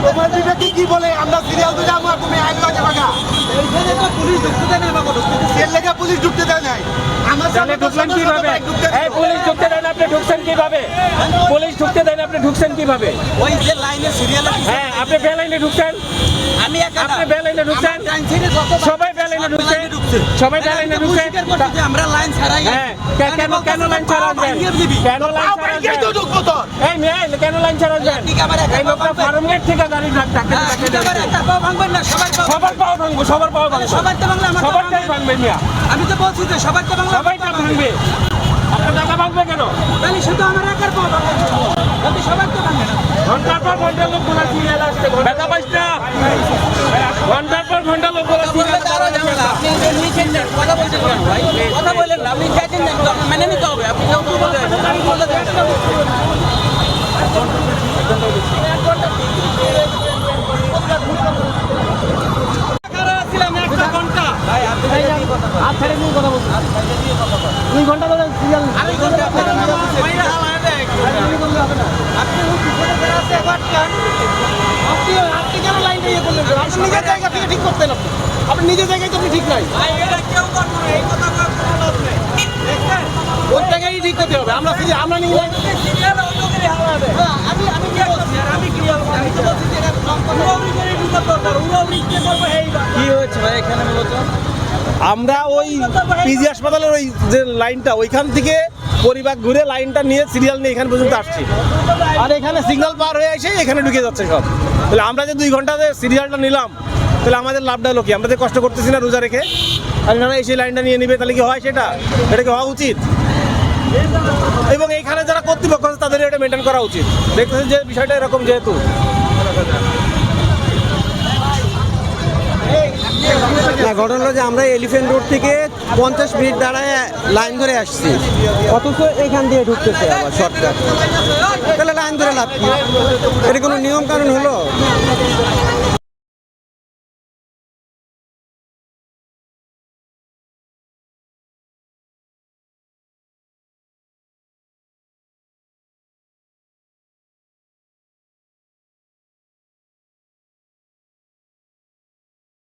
তোমার বিবেকে কি বলে? আমরা সিরিয়াল তো যাবো, তুমি আইন লাগে বাগা। পুলিশ ঢুকতে দেয় না, এর লেগে পুলিশ ঢুকতে দেয় নাই। তাহলে ঢুকলেন কিভাবে? এই পুলিশ ঢুকতে দেন, আপনি ঢুকছেন কিভাবে? পুলিশ ঢুকতে দেন, আপনি ঢুকছেন কিভাবে? ওই যে লাইনে সিরিয়াল, হ্যাঁ, আপনি বে লাইনে ঢুকছেন। আমি একা আপনি বে লাইনে ঢুকছেন, সবাই বে লাইনে ঢুকছে, সবাই বে লাইনে ঢুকছে। আমরা লাইন ছাড়াই। হ্যাঁ, কেন কেন লাইন ছাড়াবেন? কেন লাইন ছাড়াবেন? এই মেয়ে, কেন লাইন ছাড়াবেন? এই লোকটা ফার্ম গেট থেকে গাড়ি ঢাকতে সবার পাও ভাঙবো, সবার পাও ভাঙবো, সবারটাই ভাঙবে মিয়া। আমি তো বলছি যে সবাইটা বাংলা, সবাইটা ভাঙবে। আপনার টাকা ভাঙবে কেন? তাহলে শুধু আমার একার পাওয়া ভাঙবে, সবাই তো ভাঙবে না। ঘন্টার পর ঘন্টা লোক গুলা সিরিয়াল আসছে, ব্যথা পাইস না? ঘন্টার পর ঘন্টা লোক গুলা সিরিয়াল কথা বললেন না, আপনি চাইছেন না, মেনে নিতে হবে। আপনি আপনি নিজের জায়গায় তো আপনি ঠিক নাই, ওর জায়গায় ঠিক করতে হবে। আমরা আমরা নিয়ে কি হয়েছে ভাই এখানে মূলত? আমরা ওই পিজি হাসপাতালের ওই যে লাইনটা, ওইখান থেকে পরিবার ঘুরে লাইনটা নিয়ে সিরিয়াল নিয়ে এখানে পর্যন্ত আসছি, আর এখানে সিগন্যাল পার হয়ে এসে এখানে ঢুকে যাচ্ছে সব। তাহলে আমরা যে 2 ঘন্টাতে সিরিয়ালটা নিলাম, তাহলে আমাদের লাভটা হলো কি? আমরা যে কষ্ট করতেছি না রোজা রেখে, আর এনারা এসে লাইনটা নিয়ে নেবে, তাহলে কি হয়? এটা কি হওয়া উচিত? এবং এইখানে যারা কর্তৃপক্ষ আছে তাদের এটা মেনটেন করা উচিত। দেখতেছেন যে বিষয়টা এরকম, যেহেতু না, ঘটনা হলো যে আমরা এলিফ্যান্ট রোড থেকে 50 মিনিট দাঁড়ায় লাইন ধরে আসছি, অথচ এখান দিয়ে ঢুকতেছে আবার শর্টকাট। তাহলে লাইন ধরে লাভ কি? এটা কোনো নিয়ম কানুন হলো?